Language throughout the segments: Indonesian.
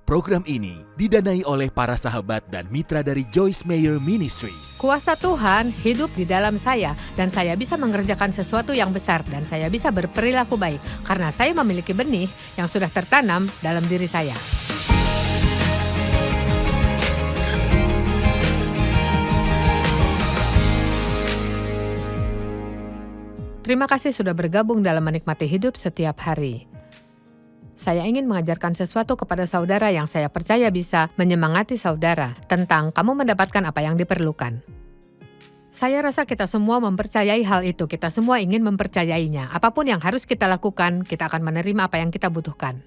Program ini didanai oleh para sahabat dan mitra dari Joyce Meyer Ministries. Kuasa Tuhan hidup di dalam saya, dan saya bisa mengerjakan sesuatu yang besar, dan saya bisa berperilaku baik, karena saya memiliki benih yang sudah tertanam dalam diri saya. Terima kasih sudah bergabung dalam menikmati hidup setiap hari. Saya ingin mengajarkan sesuatu kepada saudara yang saya percaya bisa menyemangati saudara tentang kamu mendapatkan apa yang diperlukan. Saya rasa kita semua mempercayai hal itu, kita semua ingin mempercayainya. Apapun yang harus kita lakukan, kita akan menerima apa yang kita butuhkan.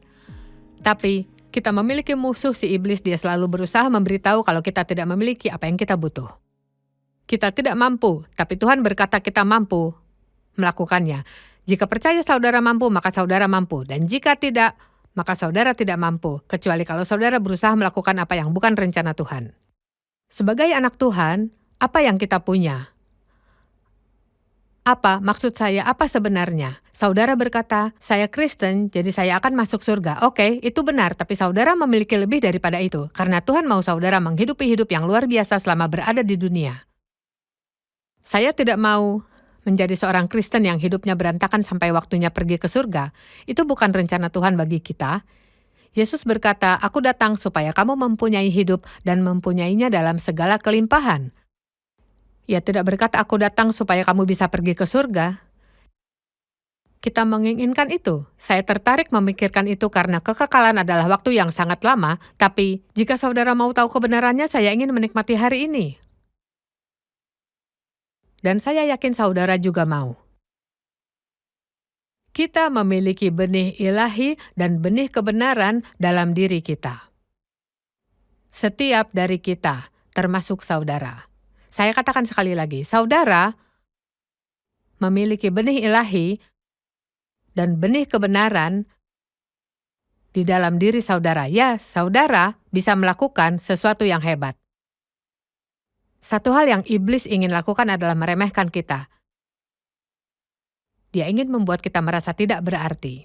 Tapi, kita memiliki musuh si iblis, dia selalu berusaha memberitahu kalau kita tidak memiliki apa yang kita butuh. Kita tidak mampu, tapi Tuhan berkata kita mampu melakukannya. Jika percaya saudara mampu, maka saudara mampu. Dan jika tidak, maka saudara tidak mampu. Kecuali kalau saudara berusaha melakukan apa yang bukan rencana Tuhan. Sebagai anak Tuhan, apa yang kita punya? Apa maksud saya? Apa sebenarnya? Saudara berkata, saya Kristen, jadi saya akan masuk surga. Oke, itu benar, tapi saudara memiliki lebih daripada itu. Karena Tuhan mau saudara menghidupi hidup yang luar biasa selama berada di dunia. Saya tidak mau menjadi seorang Kristen yang hidupnya berantakan sampai waktunya pergi ke surga. Itu bukan rencana Tuhan bagi kita. Yesus berkata, aku datang supaya kamu mempunyai hidup dan mempunyainya dalam segala kelimpahan. Ia tidak berkata, aku datang supaya kamu bisa pergi ke surga. Kita menginginkan itu. Saya tertarik memikirkan itu karena kekekalan adalah waktu yang sangat lama, tapi jika saudara mau tahu kebenarannya, saya ingin menikmati hari ini. Dan saya yakin saudara juga mau. Kita memiliki benih ilahi dan benih kebenaran dalam diri kita. Setiap dari kita, termasuk saudara. Saya katakan sekali lagi, saudara memiliki benih ilahi dan benih kebenaran di dalam diri saudara. Ya, saudara bisa melakukan sesuatu yang hebat. Satu hal yang iblis ingin lakukan adalah meremehkan kita. Dia ingin membuat kita merasa tidak berarti.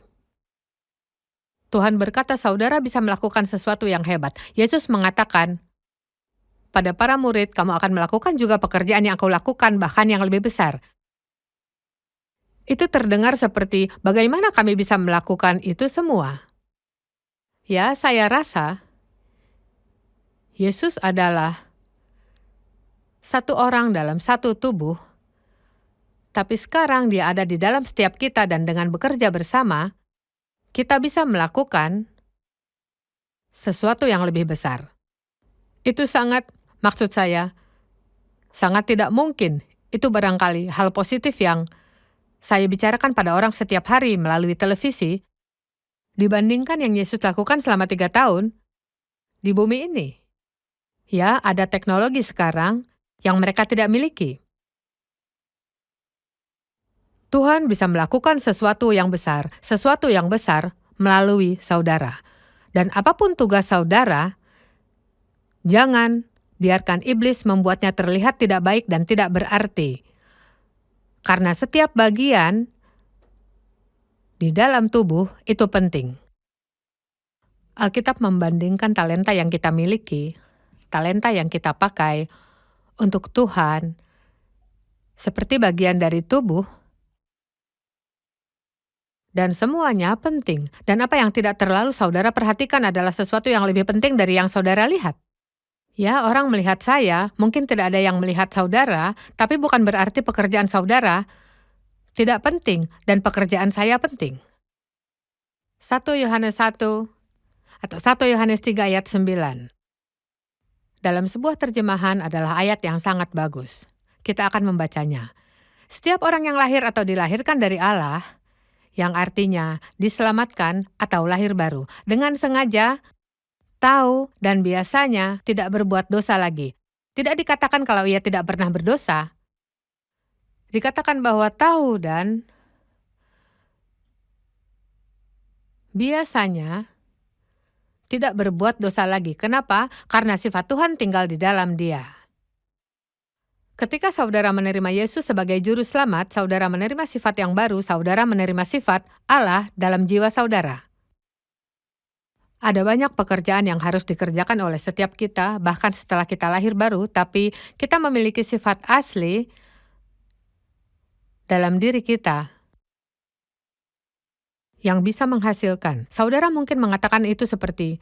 Tuhan berkata saudara bisa melakukan sesuatu yang hebat. Yesus mengatakan, pada para murid, kamu akan melakukan juga pekerjaan yang aku lakukan, bahkan yang lebih besar. Itu terdengar seperti, bagaimana kami bisa melakukan itu semua? Ya, saya rasa, Yesus adalah satu orang dalam satu tubuh, tapi sekarang dia ada di dalam setiap kita dan dengan bekerja bersama, kita bisa melakukan sesuatu yang lebih besar. Itu maksud saya, sangat tidak mungkin. Itu barangkali hal positif yang saya bicarakan pada orang setiap hari melalui televisi, dibandingkan yang Yesus lakukan selama 3 tahun di bumi ini. Ya, ada teknologi sekarang yang mereka tidak miliki. Tuhan bisa melakukan sesuatu yang besar melalui saudara. Dan apapun tugas saudara, jangan biarkan iblis membuatnya terlihat tidak baik dan tidak berarti. Karena setiap bagian di dalam tubuh itu penting. Alkitab membandingkan talenta yang kita miliki, talenta yang kita pakai untuk Tuhan, seperti bagian dari tubuh, dan semuanya penting. Dan apa yang tidak terlalu saudara perhatikan adalah sesuatu yang lebih penting dari yang saudara lihat. Ya, orang melihat saya, mungkin tidak ada yang melihat saudara, tapi bukan berarti pekerjaan saudara tidak penting, dan pekerjaan saya penting. 1 Yohanes 1 atau 1 Yohanes 3 ayat 9. Dalam sebuah terjemahan adalah ayat yang sangat bagus. Kita akan membacanya. Setiap orang yang lahir atau dilahirkan dari Allah, yang artinya diselamatkan atau lahir baru, dengan sengaja, tahu, dan biasanya tidak berbuat dosa lagi. Tidak dikatakan kalau ia tidak pernah berdosa. Dikatakan bahwa tahu dan biasanya tidak berbuat dosa lagi. Kenapa? Karena sifat Tuhan tinggal di dalam dia. Ketika saudara menerima Yesus sebagai juru selamat, saudara menerima sifat yang baru, saudara menerima sifat Allah dalam jiwa saudara. Ada banyak pekerjaan yang harus dikerjakan oleh setiap kita, bahkan setelah kita lahir baru, tapi kita memiliki sifat asli dalam diri kita yang bisa menghasilkan. Saudara mungkin mengatakan itu seperti,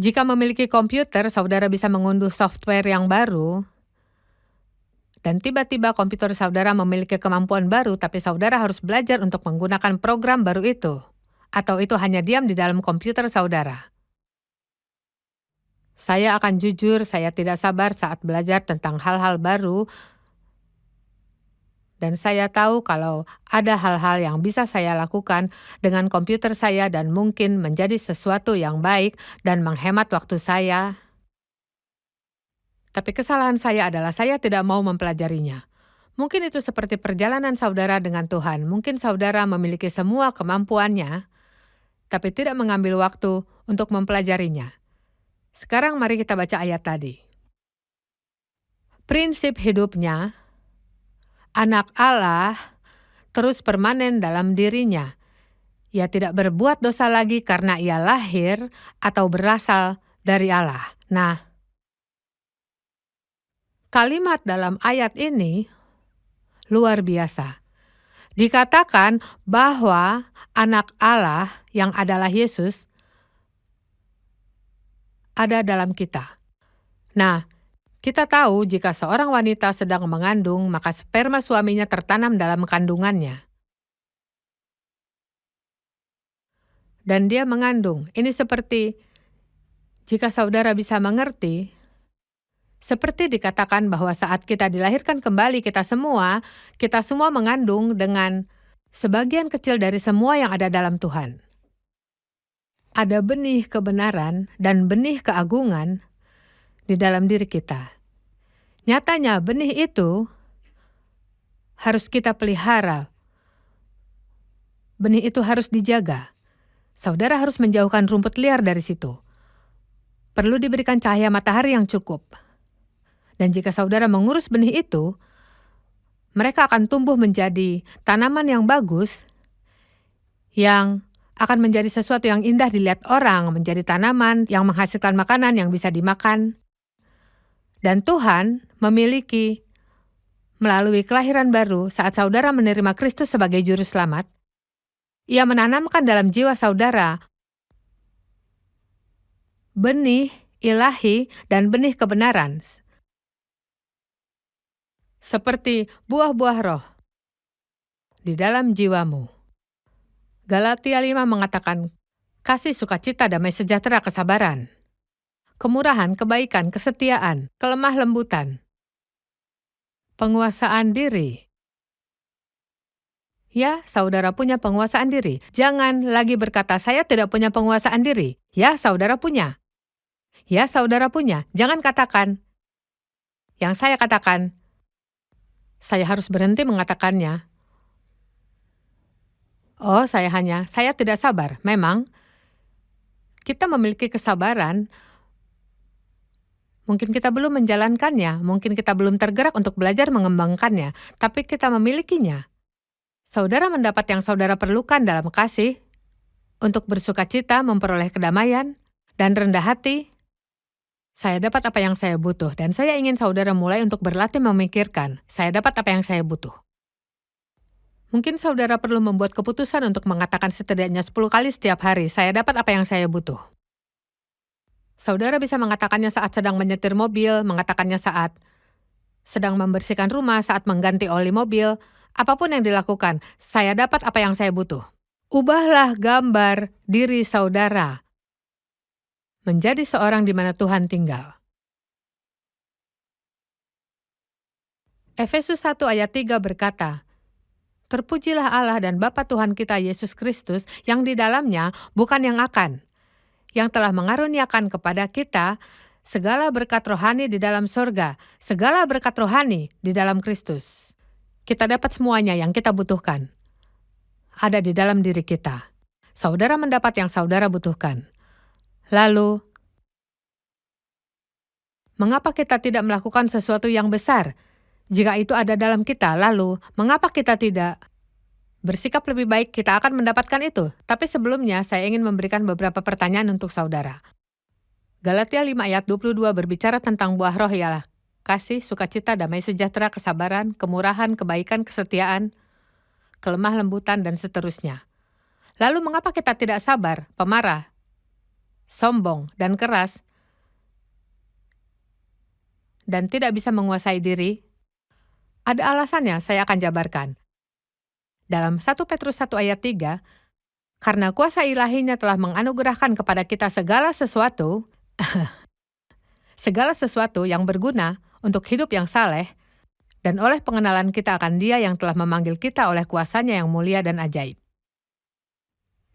jika memiliki komputer, saudara bisa mengunduh software yang baru, dan tiba-tiba komputer saudara memiliki kemampuan baru, tapi saudara harus belajar untuk menggunakan program baru itu. Atau itu hanya diam di dalam komputer saudara. Saya akan jujur, saya tidak sabar saat belajar tentang hal-hal baru, dan saya tahu kalau ada hal-hal yang bisa saya lakukan dengan komputer saya dan mungkin menjadi sesuatu yang baik dan menghemat waktu saya. Tapi kesalahan saya adalah saya tidak mau mempelajarinya. Mungkin itu seperti perjalanan saudara dengan Tuhan. Mungkin saudara memiliki semua kemampuannya, tapi tidak mengambil waktu untuk mempelajarinya. Sekarang mari kita baca ayat tadi. Prinsip hidupnya, anak Allah terus permanen dalam dirinya. Ia tidak berbuat dosa lagi karena ia lahir atau berasal dari Allah. Nah, kalimat dalam ayat ini luar biasa. Dikatakan bahwa anak Allah yang adalah Yesus ada dalam kita. Nah, kita tahu jika seorang wanita sedang mengandung, maka sperma suaminya tertanam dalam kandungannya. Dan dia mengandung. Ini seperti, jika saudara bisa mengerti, seperti dikatakan bahwa saat kita dilahirkan kembali, kita semua mengandung dengan sebagian kecil dari semua yang ada dalam Tuhan. Ada benih kebenaran dan benih keagungan di dalam diri kita. Nyatanya benih itu harus kita pelihara. Benih itu harus dijaga. Saudara harus menjauhkan rumput liar dari situ. Perlu diberikan cahaya matahari yang cukup. Dan jika saudara mengurus benih itu, mereka akan tumbuh menjadi tanaman yang bagus, yang akan menjadi sesuatu yang indah dilihat orang, menjadi tanaman yang menghasilkan makanan yang bisa dimakan. Dan Tuhan memiliki, melalui kelahiran baru, saat saudara menerima Kristus sebagai juru selamat, Ia menanamkan dalam jiwa saudara benih ilahi dan benih kebenaran, seperti buah-buah roh di dalam jiwamu. Galatia 5 mengatakan, kasih, sukacita, damai sejahtera, kesabaran, kemurahan, kebaikan, kesetiaan, kelemah lembutan, penguasaan diri. Ya, saudara punya penguasaan diri. Jangan lagi berkata, saya tidak punya penguasaan diri. Ya, saudara punya. Ya, saudara punya. Jangan katakan, yang saya katakan, saya harus berhenti mengatakannya. Oh, saya tidak sabar. Memang, kita memiliki kesabaran. Mungkin kita belum menjalankannya, mungkin kita belum tergerak untuk belajar mengembangkannya, tapi kita memilikinya. Saudara mendapat yang saudara perlukan dalam kasih, untuk bersukacita, memperoleh kedamaian, dan rendah hati. Saya dapat apa yang saya butuh, dan saya ingin saudara mulai untuk berlatih memikirkan, saya dapat apa yang saya butuh. Mungkin saudara perlu membuat keputusan untuk mengatakan setidaknya 10 kali setiap hari, saya dapat apa yang saya butuh. Saudara bisa mengatakannya saat sedang menyetir mobil, mengatakannya saat sedang membersihkan rumah, saat mengganti oli mobil, apapun yang dilakukan, saya dapat apa yang saya butuh. Ubahlah gambar diri saudara menjadi seorang di mana Tuhan tinggal. Efesus 1 ayat 3 berkata, terpujilah Allah dan Bapa Tuhan kita Yesus Kristus yang di dalamnya bukan yang akan, yang telah mengaruniakan kepada kita segala berkat rohani di dalam sorga, segala berkat rohani di dalam Kristus. Kita dapat semuanya yang kita butuhkan. Ada di dalam diri kita. Saudara mendapat yang saudara butuhkan. Lalu, mengapa kita tidak melakukan sesuatu yang besar? Jika itu ada dalam kita, lalu mengapa kita tidak bersikap lebih baik, kita akan mendapatkan itu. Tapi sebelumnya, saya ingin memberikan beberapa pertanyaan untuk saudara. Galatia 5 ayat 22 berbicara tentang buah roh ialah kasih, sukacita, damai sejahtera, kesabaran, kemurahan, kebaikan, kesetiaan, kelemah lembutan, dan seterusnya. Lalu mengapa kita tidak sabar, pemarah, sombong, dan keras, dan tidak bisa menguasai diri? Ada alasannya, saya akan jabarkan. Dalam 1 Petrus 1 ayat 3, karena kuasa ilahinya telah menganugerahkan kepada kita segala sesuatu yang berguna untuk hidup yang saleh, dan oleh pengenalan kita akan Dia yang telah memanggil kita oleh kuasanya yang mulia dan ajaib.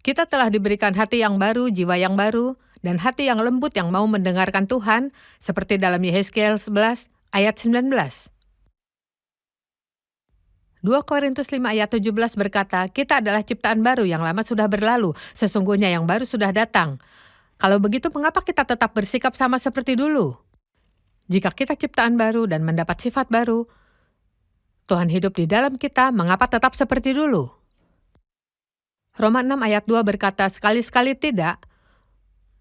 Kita telah diberikan hati yang baru, jiwa yang baru, dan hati yang lembut yang mau mendengarkan Tuhan, seperti dalam Yehezkiel 11 ayat 19. 2 Korintus 5 ayat 17 berkata, kita adalah ciptaan baru, yang lama sudah berlalu, sesungguhnya yang baru sudah datang. Kalau begitu, mengapa kita tetap bersikap sama seperti dulu? Jika kita ciptaan baru dan mendapat sifat baru, Tuhan hidup di dalam kita, mengapa tetap seperti dulu? Roma 6 ayat 2 berkata, sekali-sekali tidak.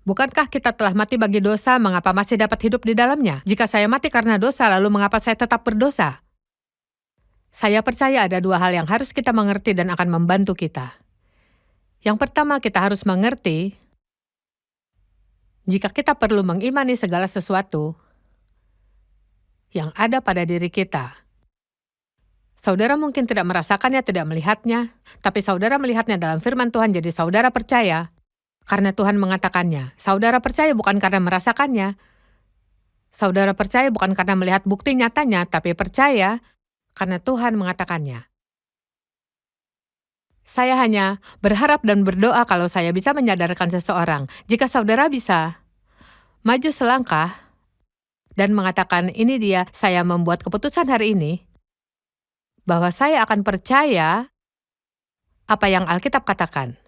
Bukankah kita telah mati bagi dosa, mengapa masih dapat hidup di dalamnya? Jika saya mati karena dosa, lalu mengapa saya tetap berdosa? Saya percaya ada dua hal yang harus kita mengerti dan akan membantu kita. Yang pertama, kita harus mengerti, jika kita perlu mengimani segala sesuatu yang ada pada diri kita. Saudara mungkin tidak merasakannya, tidak melihatnya, tapi saudara melihatnya dalam firman Tuhan, jadi saudara percaya karena Tuhan mengatakannya. Saudara percaya bukan karena merasakannya. Saudara percaya bukan karena melihat bukti nyatanya, tapi percaya karena Tuhan mengatakannya. Saya hanya berharap dan berdoa kalau saya bisa menyadarkan seseorang. Jika saudara bisa maju selangkah dan mengatakan, ini dia, saya membuat keputusan hari ini, bahwa saya akan percaya apa yang Alkitab katakan.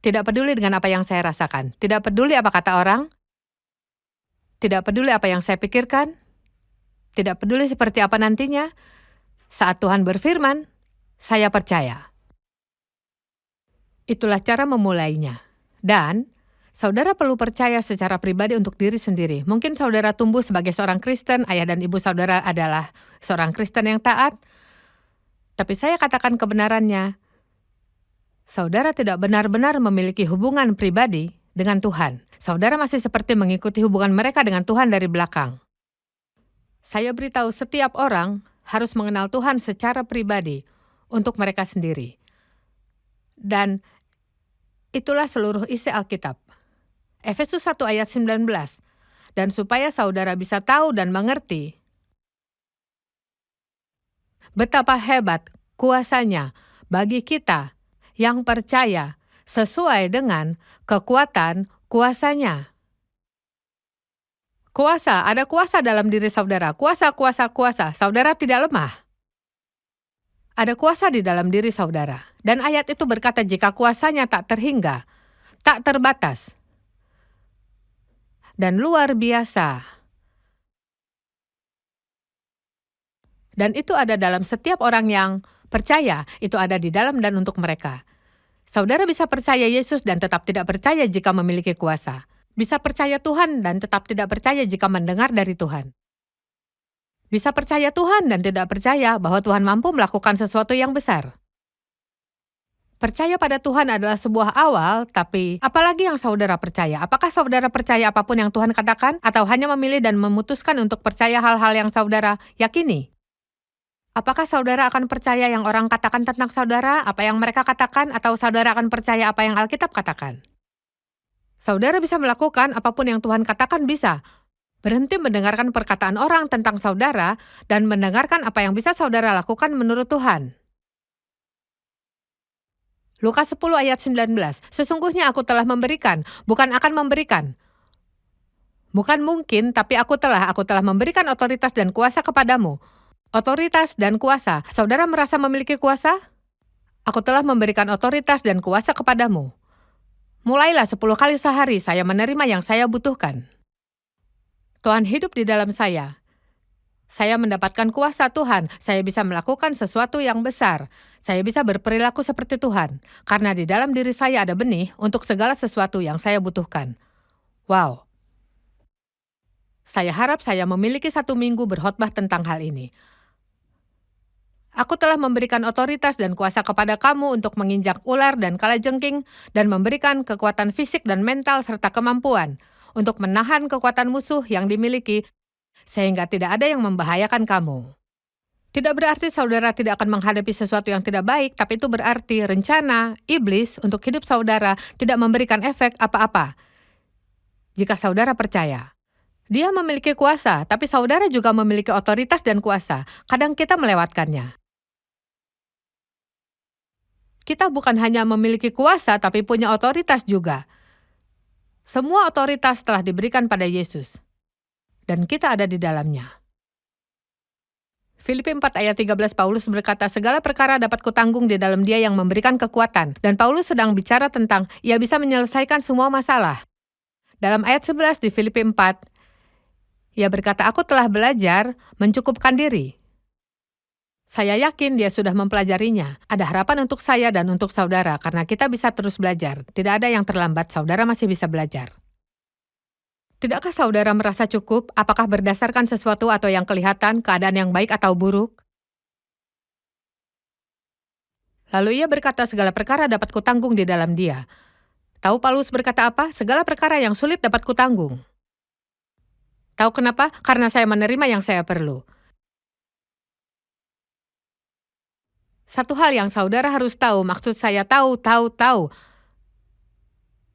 Tidak peduli dengan apa yang saya rasakan. Tidak peduli apa kata orang. Tidak peduli apa yang saya pikirkan. Tidak peduli seperti apa nantinya. Saat Tuhan berfirman, saya percaya. Itulah cara memulainya. Dan saudara perlu percaya secara pribadi untuk diri sendiri. Mungkin saudara tumbuh sebagai seorang Kristen, ayah dan ibu saudara adalah seorang Kristen yang taat. Tapi saya katakan kebenarannya, saudara tidak benar-benar memiliki hubungan pribadi dengan Tuhan. Saudara masih seperti mengikuti hubungan mereka dengan Tuhan dari belakang. Saya beritahu setiap orang harus mengenal Tuhan secara pribadi untuk mereka sendiri. Dan itulah seluruh isi Alkitab. Efesus 1 ayat 19. Dan supaya saudara bisa tahu dan mengerti betapa hebat kuasanya bagi kita yang percaya sesuai dengan kekuatan kuasanya. Kuasa, ada kuasa dalam diri saudara. Kuasa. Saudara tidak lemah. Ada kuasa di dalam diri saudara. Dan ayat itu berkata jika kuasanya tak terhingga, tak terbatas, dan luar biasa. Dan itu ada dalam setiap orang yang percaya, itu ada di dalam dan untuk mereka. Saudara bisa percaya Yesus dan tetap tidak percaya jika memiliki kuasa. Bisa percaya Tuhan dan tetap tidak percaya jika mendengar dari Tuhan. Bisa percaya Tuhan dan tidak percaya bahwa Tuhan mampu melakukan sesuatu yang besar. Percaya pada Tuhan adalah sebuah awal, tapi apalagi yang saudara percaya? Apakah saudara percaya apapun yang Tuhan katakan, atau hanya memilih dan memutuskan untuk percaya hal-hal yang saudara yakini? Apakah saudara akan percaya yang orang katakan tentang saudara, apa yang mereka katakan, atau saudara akan percaya apa yang Alkitab katakan? Saudara bisa melakukan apapun yang Tuhan katakan bisa. Berhenti mendengarkan perkataan orang tentang saudara dan mendengarkan apa yang bisa saudara lakukan menurut Tuhan. Lukas 10 ayat 19. Sesungguhnya aku telah memberikan, bukan akan memberikan. Bukan mungkin, tapi aku telah memberikan otoritas dan kuasa kepadamu. Otoritas dan kuasa. Saudara merasa memiliki kuasa? Aku telah memberikan otoritas dan kuasa kepadamu. Mulailah 10 kali sehari saya menerima yang saya butuhkan. Tuhan hidup di dalam saya. Saya mendapatkan kuasa Tuhan, saya bisa melakukan sesuatu yang besar. Saya bisa berperilaku seperti Tuhan, karena di dalam diri saya ada benih untuk segala sesuatu yang saya butuhkan. Wow, saya harap saya memiliki 1 minggu berkhotbah tentang hal ini. Aku telah memberikan otoritas dan kuasa kepada kamu untuk menginjak ular dan kalajengking dan memberikan kekuatan fisik dan mental serta kemampuan untuk menahan kekuatan musuh yang dimiliki sehingga tidak ada yang membahayakan kamu. Tidak berarti saudara tidak akan menghadapi sesuatu yang tidak baik, tapi itu berarti rencana iblis untuk hidup saudara tidak memberikan efek apa-apa. Jika saudara percaya, dia memiliki kuasa, tapi saudara juga memiliki otoritas dan kuasa. Kadang kita melewatkannya. Kita bukan hanya memiliki kuasa, tapi punya otoritas juga. Semua otoritas telah diberikan pada Yesus, dan kita ada di dalamnya. Filipi 4 ayat 13 Paulus berkata, segala perkara dapat kutanggung di dalam Dia yang memberikan kekuatan. Dan Paulus sedang bicara tentang ia bisa menyelesaikan semua masalah. Dalam ayat 11 di Filipi 4, ia berkata, aku telah belajar mencukupkan diri. Saya yakin dia sudah mempelajarinya. Ada harapan untuk saya dan untuk saudara, karena kita bisa terus belajar. Tidak ada yang terlambat, saudara masih bisa belajar. Tidakkah saudara merasa cukup? Apakah berdasarkan sesuatu atau yang kelihatan, keadaan yang baik atau buruk? Lalu ia berkata, segala perkara dapat kutanggung di dalam Dia. Tahu Paulus berkata apa? Segala perkara yang sulit dapat kutanggung. Tahu kenapa? Karena saya menerima yang saya perlu. Satu hal yang saudara harus tahu, maksud saya tahu,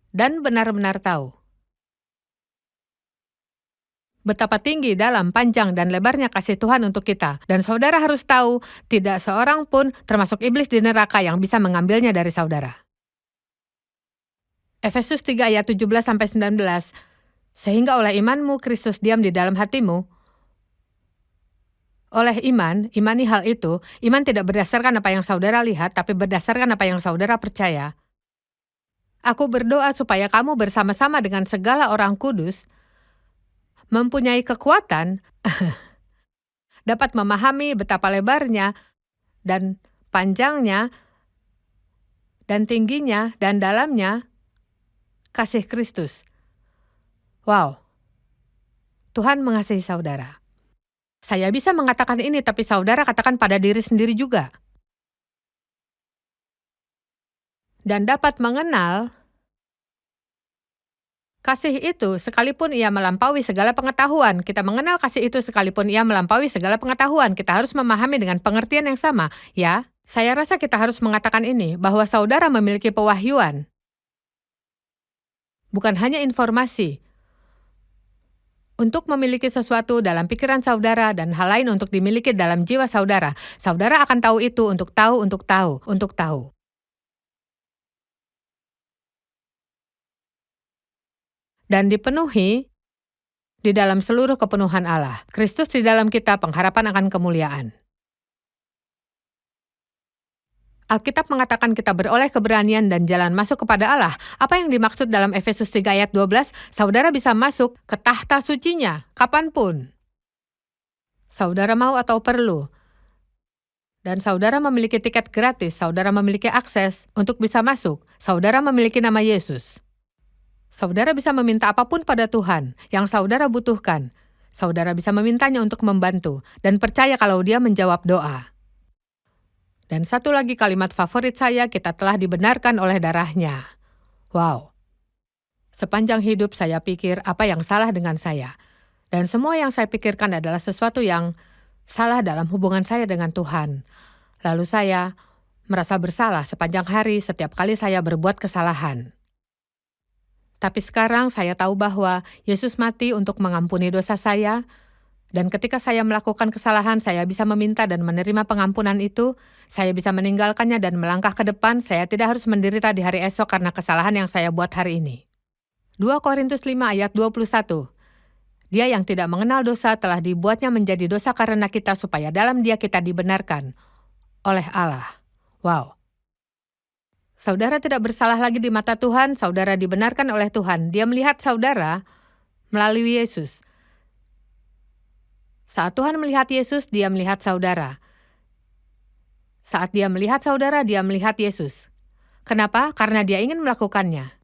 dan benar-benar tahu. Betapa tinggi, dalam, panjang, dan lebarnya kasih Tuhan untuk kita. Dan saudara harus tahu, tidak seorang pun, termasuk iblis di neraka, yang bisa mengambilnya dari saudara. Efesus 3 ayat 17-19, sehingga oleh imanmu Kristus diam di dalam hatimu. Oleh iman, imani hal itu, iman tidak berdasarkan apa yang saudara lihat, tapi berdasarkan apa yang saudara percaya. Aku berdoa supaya kamu bersama-sama dengan segala orang kudus, mempunyai kekuatan, dapat memahami betapa lebarnya, dan panjangnya, dan tingginya, dan dalamnya, kasih Kristus. Wow, Tuhan mengasihi saudara. Saya bisa mengatakan ini, tapi saudara katakan pada diri sendiri juga. Dan dapat mengenal kasih itu sekalipun ia melampaui segala pengetahuan. Kita mengenal kasih itu sekalipun ia melampaui segala pengetahuan. Kita harus memahami dengan pengertian yang sama. Ya, saya rasa kita harus mengatakan ini, bahwa saudara memiliki pewahyuan. Bukan hanya informasi. Untuk memiliki sesuatu dalam pikiran saudara dan hal lain untuk dimiliki dalam jiwa saudara. Saudara akan tahu itu untuk tahu. Dan dipenuhi di dalam seluruh kepenuhan Allah. Kristus di dalam kita, pengharapan akan kemuliaan. Alkitab mengatakan kita beroleh keberanian dan jalan masuk kepada Allah. Apa yang dimaksud dalam Efesus 3 ayat 12? Saudara bisa masuk ke tahta sucinya, kapanpun. Saudara mau atau perlu. Dan saudara memiliki tiket gratis, saudara memiliki akses untuk bisa masuk. Saudara memiliki nama Yesus. Saudara bisa meminta apapun pada Tuhan yang saudara butuhkan. Saudara bisa memintanya untuk membantu dan percaya kalau Dia menjawab doa. Dan satu lagi kalimat favorit saya, kita telah dibenarkan oleh darah-Nya. Wow. Sepanjang hidup saya pikir apa yang salah dengan saya. Dan semua yang saya pikirkan adalah sesuatu yang salah dalam hubungan saya dengan Tuhan. Lalu saya merasa bersalah sepanjang hari setiap kali saya berbuat kesalahan. Tapi sekarang saya tahu bahwa Yesus mati untuk mengampuni dosa saya. Dan ketika saya melakukan kesalahan, saya bisa meminta dan menerima pengampunan itu. Saya bisa meninggalkannya dan melangkah ke depan. Saya tidak harus menderita di hari esok karena kesalahan yang saya buat hari ini. 2 Korintus 5 ayat 21. Dia yang tidak mengenal dosa telah dibuatnya menjadi dosa karena kita, supaya dalam Dia kita dibenarkan oleh Allah. Wow. Saudara tidak bersalah lagi di mata Tuhan, saudara dibenarkan oleh Tuhan. Dia melihat saudara melalui Yesus. Saat Tuhan melihat Yesus, dia melihat saudara. Saat dia melihat saudara, dia melihat Yesus. Kenapa? Karena dia ingin melakukannya.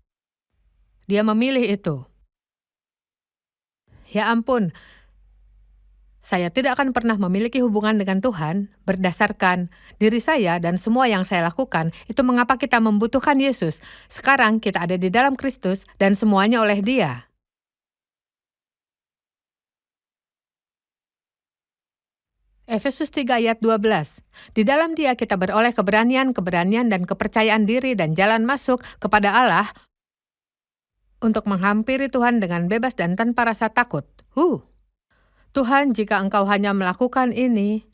Dia memilih itu. Ya ampun, saya tidak akan pernah memiliki hubungan dengan Tuhan berdasarkan diri saya dan semua yang saya lakukan. Itu mengapa kita membutuhkan Yesus. Sekarang kita ada di dalam Kristus dan semuanya oleh Dia. Efesus 3 ayat 12. Di dalam Dia kita beroleh keberanian dan kepercayaan diri dan jalan masuk kepada Allah untuk menghampiri Tuhan dengan bebas dan tanpa rasa takut. Tuhan, jika Engkau hanya melakukan ini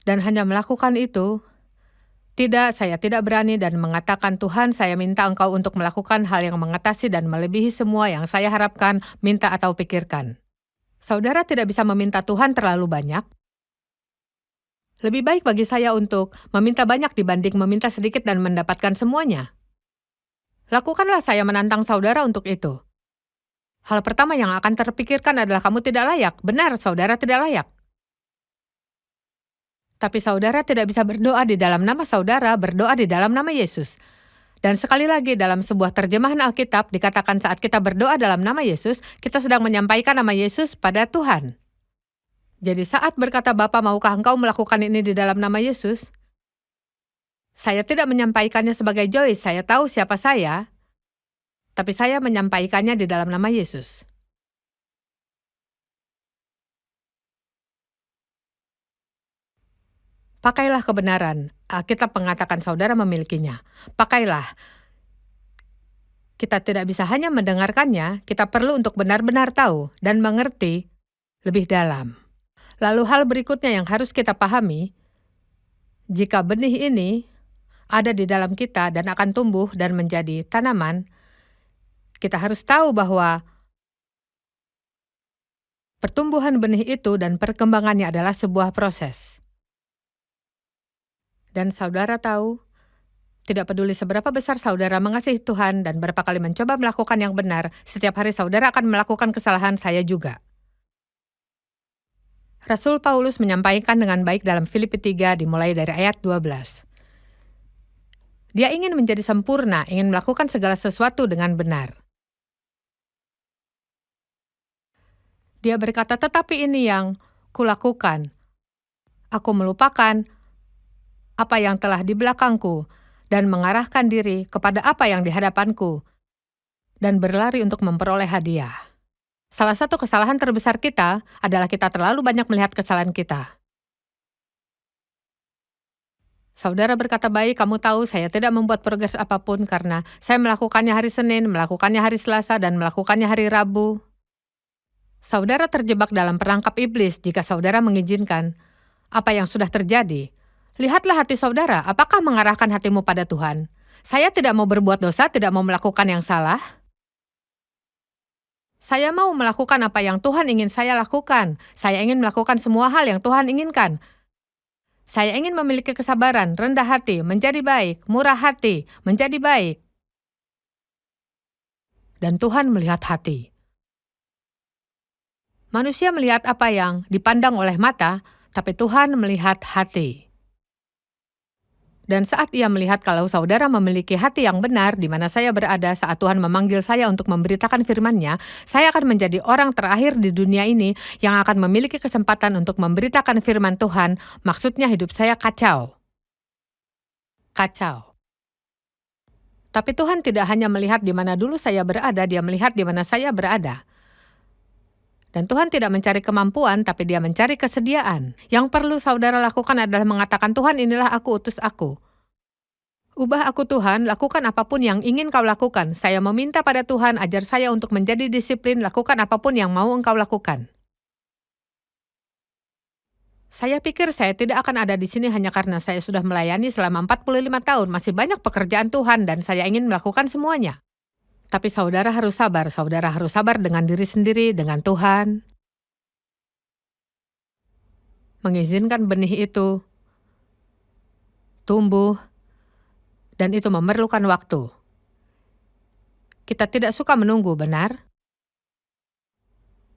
dan hanya melakukan itu, saya tidak berani dan mengatakan, Tuhan, saya minta Engkau untuk melakukan hal yang mengatasi dan melebihi semua yang saya harapkan, minta atau pikirkan. Saudara tidak bisa meminta Tuhan terlalu banyak. Lebih baik bagi saya untuk meminta banyak dibanding meminta sedikit dan mendapatkan semuanya. Lakukanlah, saya menantang saudara untuk itu. Hal pertama yang akan terpikirkan adalah kamu tidak layak. Benar, saudara tidak layak. Tapi saudara tidak bisa berdoa di dalam nama saudara, berdoa di dalam nama Yesus. Dan sekali lagi dalam sebuah terjemahan Alkitab dikatakan saat kita berdoa dalam nama Yesus, kita sedang menyampaikan nama Yesus pada Tuhan. Jadi saat berkata, Bapa, maukah Engkau melakukan ini di dalam nama Yesus? Saya tidak menyampaikannya sebagai Joyce, saya tahu siapa saya, tapi saya menyampaikannya di dalam nama Yesus. Pakailah kebenaran. Alkitab mengatakan saudara memilikinya. Pakailah. Kita tidak bisa hanya mendengarkannya, kita perlu untuk benar-benar tahu dan mengerti lebih dalam. Lalu hal berikutnya yang harus kita pahami, jika benih ini ada di dalam kita dan akan tumbuh dan menjadi tanaman, kita harus tahu bahwa pertumbuhan benih itu dan perkembangannya adalah sebuah proses. Dan saudara tahu, tidak peduli seberapa besar saudara mengasihi Tuhan dan berapa kali mencoba melakukan yang benar, setiap hari saudara akan melakukan kesalahan, saya juga. Rasul Paulus menyampaikan dengan baik dalam Filipi 3 dimulai dari ayat 12. Dia ingin menjadi sempurna, ingin melakukan segala sesuatu dengan benar. Dia berkata, tetapi ini yang kulakukan. Aku melupakan apa yang telah di belakangku dan mengarahkan diri kepada apa yang di hadapanku dan berlari untuk memperoleh hadiah. Salah satu kesalahan terbesar kita adalah kita terlalu banyak melihat kesalahan kita. Saudara berkata, baik, kamu tahu saya tidak membuat progres apapun karena saya melakukannya hari Senin, melakukannya hari Selasa, dan melakukannya hari Rabu. Saudara terjebak dalam perangkap iblis jika saudara mengizinkan apa yang sudah terjadi. Lihatlah hati saudara, apakah mengarahkan hatimu pada Tuhan? Saya tidak mau berbuat dosa, tidak mau melakukan yang salah. Saya mau melakukan apa yang Tuhan ingin saya lakukan. Saya ingin melakukan semua hal yang Tuhan inginkan. Saya ingin memiliki kesabaran, rendah hati, menjadi baik, murah hati, menjadi baik. Dan Tuhan melihat hati. Manusia melihat apa yang dipandang oleh mata, tapi Tuhan melihat hati. Dan saat ia melihat kalau saudara memiliki hati yang benar di mana saya berada saat Tuhan memanggil saya untuk memberitakan firman-Nya, saya akan menjadi orang terakhir di dunia ini yang akan memiliki kesempatan untuk memberitakan firman Tuhan. Maksudnya hidup saya kacau. Kacau. Tapi Tuhan tidak hanya melihat di mana dulu saya berada, Dia melihat di mana saya berada. Dan Tuhan tidak mencari kemampuan, tapi Dia mencari kesediaan. Yang perlu saudara lakukan adalah mengatakan, Tuhan, inilah aku, utus aku. Ubah aku Tuhan, lakukan apapun yang ingin kau lakukan. Saya meminta pada Tuhan, ajar saya untuk menjadi disiplin, lakukan apapun yang mau engkau lakukan. Saya pikir saya tidak akan ada di sini hanya karena saya sudah melayani selama 45 tahun, masih banyak pekerjaan Tuhan dan saya ingin melakukan semuanya. Tapi saudara harus sabar dengan diri sendiri, dengan Tuhan. Mengizinkan benih itu tumbuh, dan itu memerlukan waktu. Kita tidak suka menunggu, benar?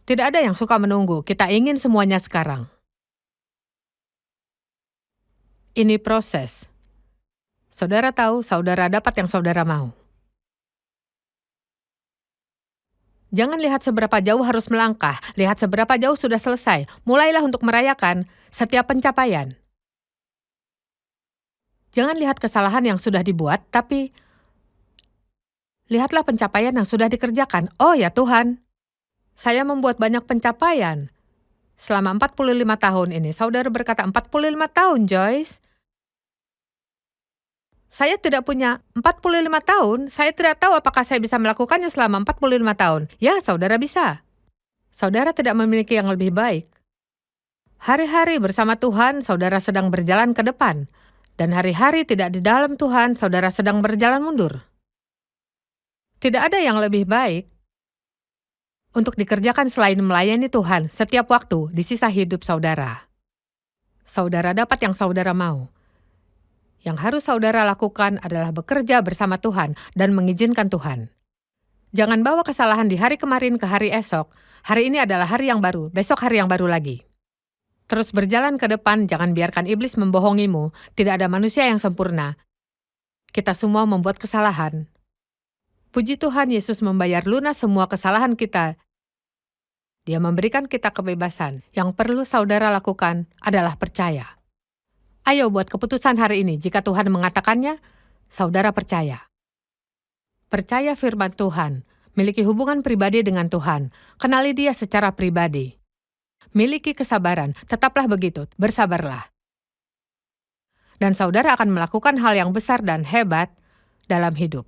Tidak ada yang suka menunggu, kita ingin semuanya sekarang. Ini proses. Saudara tahu, saudara dapat yang saudara mau. Jangan lihat seberapa jauh harus melangkah, lihat seberapa jauh sudah selesai. Mulailah untuk merayakan setiap pencapaian. Jangan lihat kesalahan yang sudah dibuat, tapi lihatlah pencapaian yang sudah dikerjakan. Oh ya Tuhan, saya membuat banyak pencapaian. Selama 45 tahun ini, saudara berkata 45 tahun, Joyce. Saya tidak punya 45 tahun, saya tidak tahu apakah saya bisa melakukannya selama 45 tahun. Ya, saudara bisa. Saudara tidak memiliki yang lebih baik. Hari-hari bersama Tuhan, saudara sedang berjalan ke depan. Dan hari-hari tidak di dalam Tuhan, saudara sedang berjalan mundur. Tidak ada yang lebih baik untuk dikerjakan selain melayani Tuhan setiap waktu di sisa hidup saudara. Saudara dapat yang saudara mau. Yang harus saudara lakukan adalah bekerja bersama Tuhan dan mengizinkan Tuhan. Jangan bawa kesalahan di hari kemarin ke hari esok. Hari ini adalah hari yang baru, besok hari yang baru lagi. Terus berjalan ke depan, jangan biarkan iblis membohongimu. Tidak ada manusia yang sempurna. Kita semua membuat kesalahan. Puji Tuhan, Yesus membayar lunas semua kesalahan kita. Dia memberikan kita kebebasan. Yang perlu saudara lakukan adalah percaya. Ayo buat keputusan hari ini. Jika Tuhan mengatakannya, saudara percaya. Percaya firman Tuhan. Miliki hubungan pribadi dengan Tuhan. Kenali Dia secara pribadi. Miliki kesabaran. Tetaplah begitu. Bersabarlah. Dan saudara akan melakukan hal yang besar dan hebat dalam hidup.